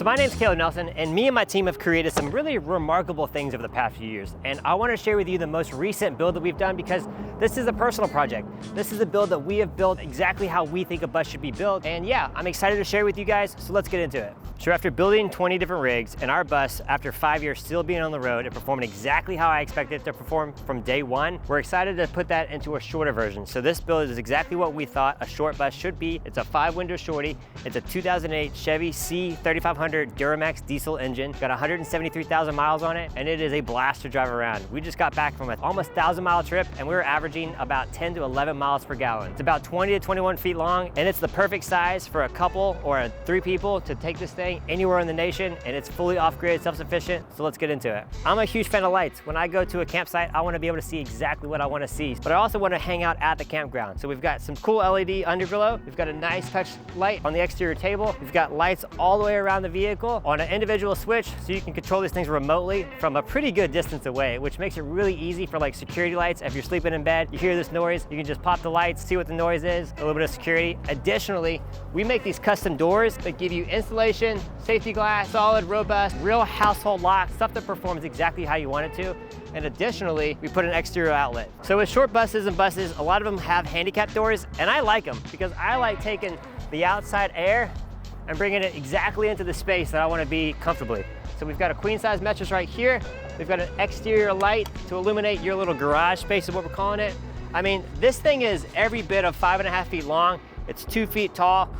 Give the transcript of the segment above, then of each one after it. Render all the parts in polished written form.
my name's Caleb Nelson, and me and my team have created some really remarkable things over the past few years. And I want to share with you the most recent build that we've done because this is a personal project. This is a build that we have built exactly how we think a bus should be built. And yeah, I'm excited to share with you guys, so let's get into it. So after building 20 different rigs and our bus, after 5 years still being on the road and performing exactly how I expected it to perform from day one, we're excited to put that into a shorter version. So this build is exactly what we thought a short bus should be. It's a 5-window shorty. It's a 2008 Chevy C3500 Duramax Diesel engine. Got 173,000 miles on it, and it is a blast to drive around. We just got back from an almost 1,000-mile trip, and we were averaging about 10 to 11 miles per gallon. It's about 20 to 21 feet long, and it's the perfect size for a couple or 3 people to take this thing anywhere in the nation, and it's fully off-grid, self-sufficient, so let's get into it. I'm a huge fan of lights. When I go to a campsite, I want to be able to see exactly what I want to see, but I also want to hang out at the campground. So we've got some cool LED underglow. We've got a nice touch light on the exterior table. We've got lights all the way around the vehicle on an individual switch, so you can control these things remotely from a pretty good distance away, which makes it really easy for like security lights. If you're sleeping in bed, you hear this noise, you can just pop the lights, see what the noise is, a little bit of security. Additionally, we make these custom doors that give you installation, safety glass, solid, robust, real household lock, stuff that performs exactly how you want it to. And additionally, we put an exterior outlet. So with short buses and buses, a lot of them have handicap doors, and I like them because I like taking the outside air and bringing it exactly into the space that I want to be comfortably. So we've got a queen size mattress right here. We've got an exterior light to illuminate your little garage space is what we're calling it. I mean, this thing is every bit of 5.5 feet long. It's 2 feet tall,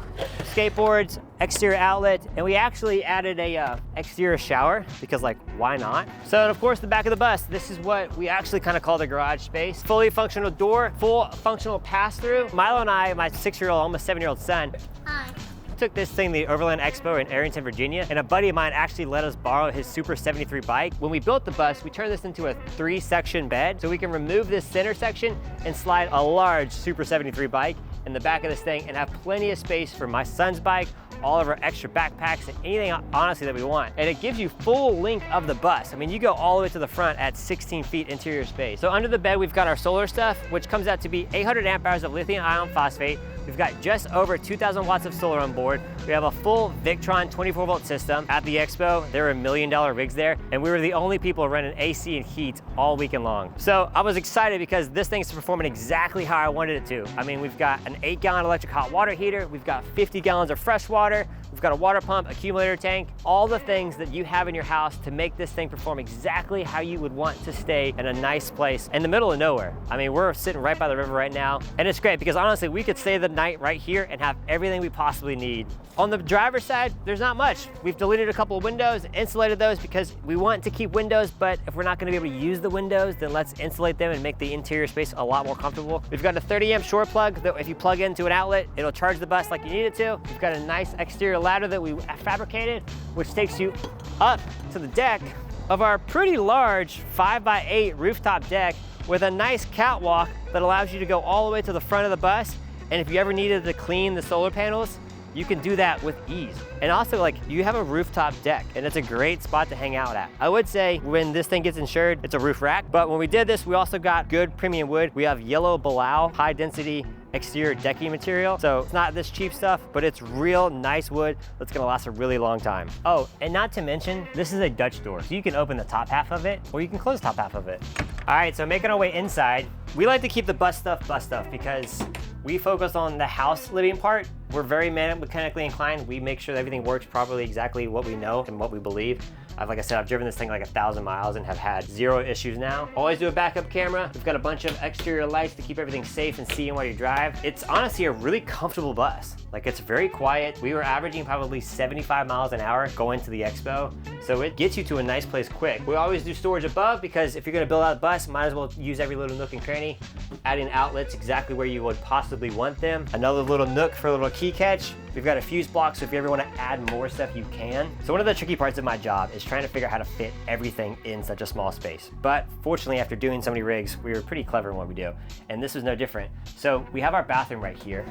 skateboards, exterior outlet, and we actually added a exterior shower because like, why not? So, and of course, the back of the bus, this is what we actually kind of call the garage space. Fully functional door, full functional pass-through. Milo and I, my 6-year-old, almost 7-year-old son, Hi. took this thing to the Overland Expo in Arlington, Virginia, and a buddy of mine actually let us borrow his Super 73 bike. When we built the bus, we turned this into a 3-section bed, so we can remove this center section and slide a large Super 73 bike in the back of this thing and have plenty of space for my son's bike, all of our extra backpacks, and anything honestly that we want. And it gives you full length of the bus. I mean, you go all the way to the front at 16 feet interior space. So under the bed, we've got our solar stuff, which comes out to be 800 amp hours of lithium ion phosphate. We've got just over 2,000 watts of solar on board. We have a full Victron 24-volt system. At the expo, there were $1 million rigs there, and we were the only people running AC and heat all weekend long. So I was excited because this thing's performing exactly how I wanted it to. I mean, we've got an 8-gallon electric hot water heater. We've got 50 gallons of fresh water. We've got a water pump, accumulator tank, all the things that you have in your house to make this thing perform exactly how you would want to stay in a nice place in the middle of nowhere. I mean, we're sitting right by the river right now, and it's great because honestly, we could stay the night right here and have everything we possibly need. On the driver's side, there's not much. We've deleted a couple of windows, insulated those because we want to keep windows, but if we're not gonna be able to use the windows, then let's insulate them and make the interior space a lot more comfortable. We've got a 30-amp shore plug that if you plug into an outlet, it'll charge the bus like you need it to. We've got a nice exterior ladder that we fabricated, which takes you up to the deck of our pretty large 5x8 rooftop deck with a nice catwalk that allows you to go all the way to the front of the bus. And if you ever needed to clean the solar panels, you can do that with ease. And also, like, you have a rooftop deck, and it's a great spot to hang out at. I would say when this thing gets insured, it's a roof rack, but when we did this, we also got good premium wood. We have yellow Balau, high density exterior decking material. So it's not this cheap stuff, but it's real nice wood that's gonna last a really long time. Oh, and not to mention, this is a Dutch door. So you can open the top half of it, or you can close the top half of it. All right, so making our way inside, we like to keep the bus stuff because we focus on the house living part. We're very mechanically inclined. We make sure that everything works properly, exactly what we know and what we believe. Like I said, I've driven this thing like 1,000 miles and have had 0 issues now. Always do a backup camera. We've got a bunch of exterior lights to keep everything safe and seeing while you drive. It's honestly a really comfortable bus. Like, it's very quiet. We were averaging probably 75 miles an hour going to the expo. So it gets you to a nice place quick. We always do storage above because if you're gonna build out a bus, might as well use every little nook and cranny. Adding outlets exactly where you would possibly want them. Another little nook for a little key catch. We've got a fuse block, so if you ever want to add more stuff, you can. So one of the tricky parts of my job is trying to figure out how to fit everything in such a small space. But fortunately, after doing so many rigs, we were pretty clever in what we do. And this was no different. So we have our bathroom right here.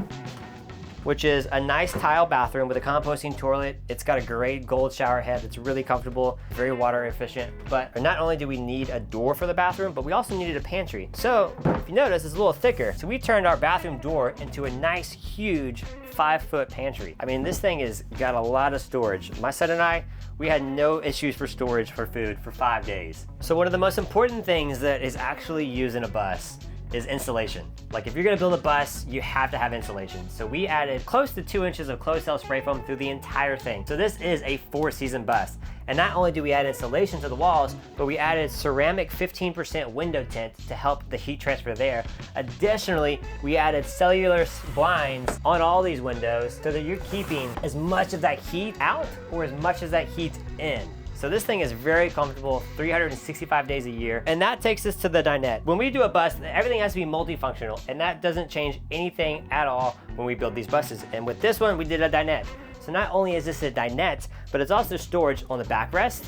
which is a nice tile bathroom with a composting toilet. It's got a great gold shower head that's really comfortable, very water efficient. But not only do we need a door for the bathroom, but we also needed a pantry. So if you notice, it's a little thicker. So we turned our bathroom door into a nice, huge 5-foot pantry. I mean, this thing has got a lot of storage. My son and I, we had no issues for storage for food for 5 days. So one of the most important things that is actually used in a bus is insulation. Like if you're gonna build a bus, you have to have insulation. So we added close to 2 inches of closed cell spray foam through the entire thing. So this is a 4-season bus. And not only do we add insulation to the walls, but we added ceramic 15% window tint to help the heat transfer there. Additionally, we added cellular blinds on all these windows so that you're keeping as much of that heat out or as much as that heat in. So this thing is very comfortable 365 days a year. And that takes us to the dinette. When we do a bus, everything has to be multifunctional, and that doesn't change anything at all when we build these buses. And with this one, we did a dinette. So not only is this a dinette, but it's also storage on the backrest.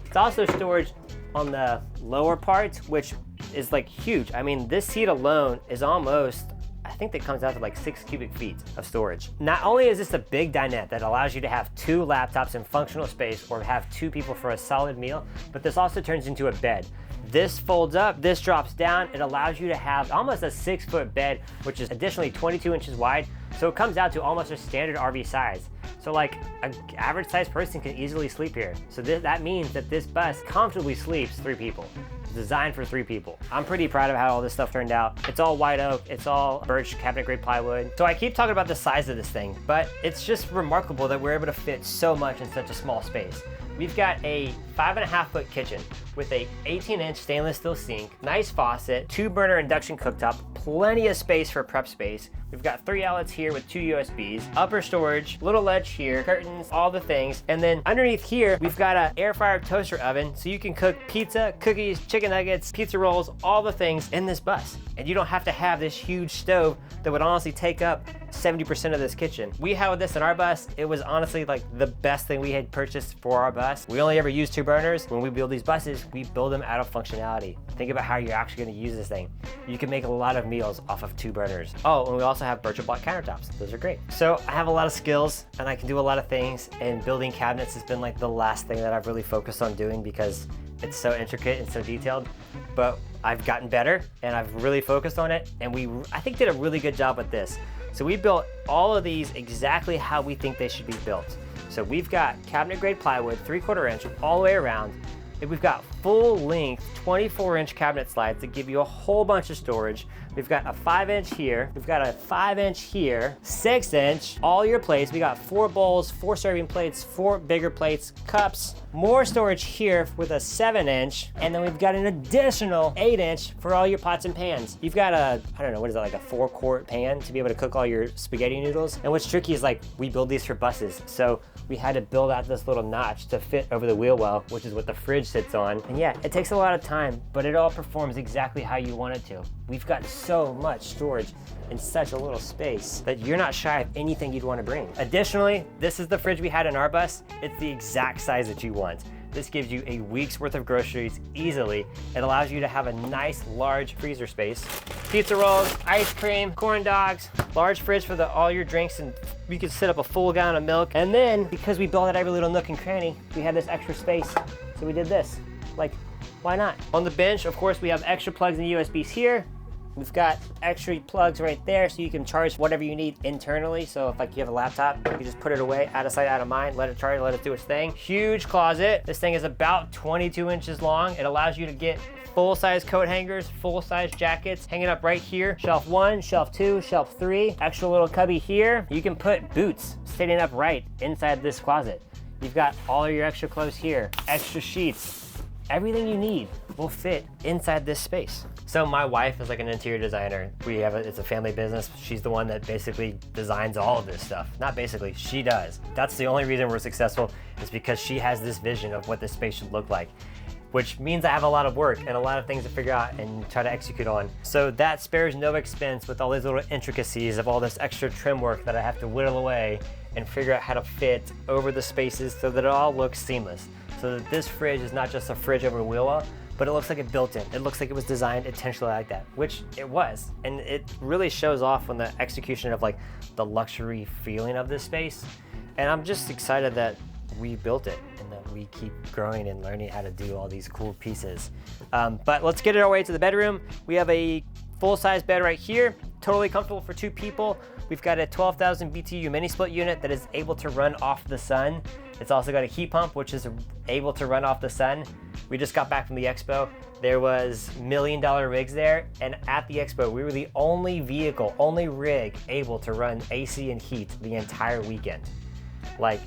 It's also storage on the lower part, which is like huge. I mean, this seat alone is almost, I think that comes out to like 6 cubic feet of storage. Not only is this a big dinette that allows you to have 2 laptops in functional space or have 2 people for a solid meal, but this also turns into a bed. This folds up, this drops down. It allows you to have almost a 6-foot bed, which is additionally 22 inches wide. So it comes out to almost a standard RV size. So like an average sized person can easily sleep here. So that means that this bus comfortably sleeps 3 people. Designed for 3 people. I'm pretty proud of how all this stuff turned out. It's all white oak, it's all birch cabinet grade plywood. So I keep talking about the size of this thing, but it's just remarkable that we're able to fit so much in such a small space. We've got a 5.5-foot kitchen with a 18-inch stainless steel sink, nice faucet, 2-burner induction cooktop, plenty of space for prep space. We've got 3 outlets here with 2 USBs, upper storage, little ledge here, curtains, all the things. And then underneath here, we've got an air fryer toaster oven, so you can cook pizza, cookies, chicken nuggets, pizza rolls, all the things in this bus. And you don't have to have this huge stove that would honestly take up 70% of this kitchen. We had this in our bus. It was honestly like the best thing we had purchased for our bus. We only ever use 2 burners. When we build these buses, we build them out of functionality. Think about how you're actually gonna use this thing. You can make a lot of meals off of 2 burners. Oh, and we also have birch block countertops. Those are great. So I have a lot of skills and I can do a lot of things, and building cabinets has been like the last thing that I've really focused on doing because it's so intricate and so detailed. But I've gotten better and I've really focused on it, and I think did a really good job with this. So we built all of these exactly how we think they should be built. So we've got cabinet grade plywood, 3/4 inch all the way around. And we've got full length 24-inch cabinet slides that give you a whole bunch of storage. We've got a 5-inch here. We've got a 5-inch here, 6-inch, all your plates. We got 4 bowls, 4 serving plates, 4 bigger plates, cups, more storage here with a 7-inch. And then we've got an additional 8-inch for all your pots and pans. You've got a, I don't know, what is that, like a 4-quart pan to be able to cook all your spaghetti noodles. And what's tricky is like, we build these for buses. So we had to build out this little notch to fit over the wheel well, which is what the fridge sits on. And yeah, it takes a lot of time, but it all performs exactly how you want it to. We've got so much storage in such a little space that you're not shy of anything you'd want to bring. Additionally, this is the fridge we had in our bus. It's the exact size that you want. This gives you a week's worth of groceries easily. It allows you to have a nice large freezer space. Pizza rolls, ice cream, corn dogs, large fridge for all your drinks, and you can set up a full gallon of milk. And then, because we built out every little nook and cranny, we had this extra space. So we did this. Like, why not? On the bench, of course, we have extra plugs and USBs here. We've got extra plugs right there so you can charge whatever you need internally. So if like you have a laptop, you can just put it away, out of sight, out of mind, let it charge, let it do its thing. Huge closet. This thing is about 22 inches long. It allows you to get full-size coat hangers, full-size jackets hanging up right here. Shelf 1, shelf 2, shelf 3, extra little cubby here. You can put boots sitting upright inside this closet. You've got all your extra clothes here, extra sheets. Everything you need will fit inside this space. So my wife is like an interior designer. It's a family business. She's the one that basically designs all of this stuff. Not basically, she does. That's the only reason we're successful, is because she has this vision of what this space should look like, which means I have a lot of work and a lot of things to figure out and try to execute on. So that spares no expense with all these little intricacies of all this extra trim work that I have to whittle away and figure out how to fit over the spaces so that it all looks seamless. So that this fridge is not just a fridge over a wheel well, but it looks like it built in. It looks like it was designed intentionally like that, which it was. And it really shows off on the execution of like the luxury feeling of this space. And I'm just excited that we built it and that we keep growing and learning how to do all these cool pieces. But let's get it our way to the bedroom. We have a full-size bed right here, totally comfortable for 2 people. We've got a 12,000 BTU mini split unit that is able to run off the sun. It's also got a heat pump, which is able to run off the sun. We just got back from the expo. There was $1 million rigs there, and at the expo, we were the only vehicle, only rig able to run AC and heat the entire weekend. Like,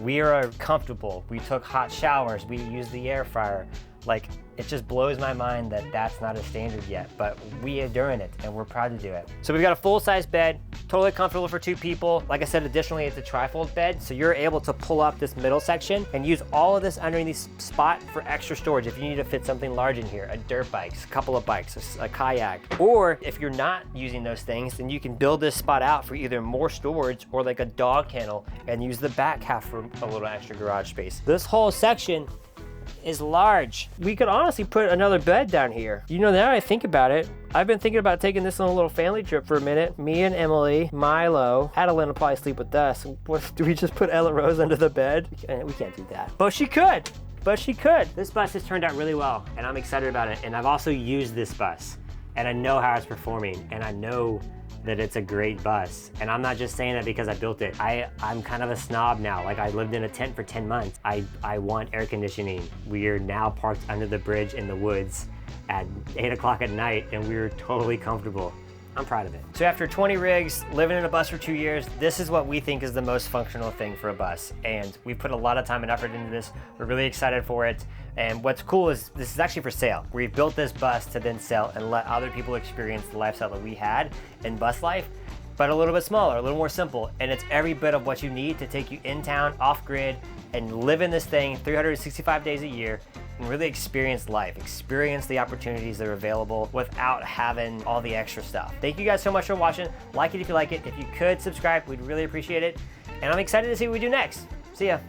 we are comfortable. We took hot showers. We used the air fryer. Like, it just blows my mind that that's not a standard yet, but we are doing it and we're proud to do it. So we've got a full-size bed, totally comfortable for 2 people. Like I said, additionally, it's a trifold bed, so you're able to pull up this middle section and use all of this underneath spot for extra storage if you need to fit something large in here, a dirt bike, a couple of bikes, a kayak. Or if you're not using those things, then you can build this spot out for either more storage or like a dog kennel and use the back half for a little extra garage space. This whole section is large. We could honestly put another bed down here. You know, now I think about it, I've been thinking about taking this on a little family trip for a minute. Me and Emily, Milo, Adeline will probably sleep with us. What, do we just put Ella Rose under the bed? We can't do that. But she could. But she could. This bus has turned out really well, and I'm excited about it. And I've also used this bus, and I know how it's performing, and I know that it's a great bus. And I'm not just saying that because I built it. I'm kind of a snob now. Like, I lived in a tent for 10 months. I want air conditioning. We are now parked under the bridge in the woods at 8 o'clock at night, and we're totally comfortable. I'm proud of it. So after 20 rigs, living in a bus for 2 years, this is what we think is the most functional thing for a bus. And we put a lot of time and effort into this. We're really excited for it. And what's cool is this is actually for sale. We've built this bus to then sell and let other people experience the lifestyle that we had in bus life, but a little bit smaller, a little more simple. And it's every bit of what you need to take you in town, off grid, and live in this thing 365 days a year and really experience life, experience the opportunities that are available without having all the extra stuff. Thank you guys so much for watching. Like it if you like it. If you could subscribe, we'd really appreciate it. And I'm excited to see what we do next. See ya.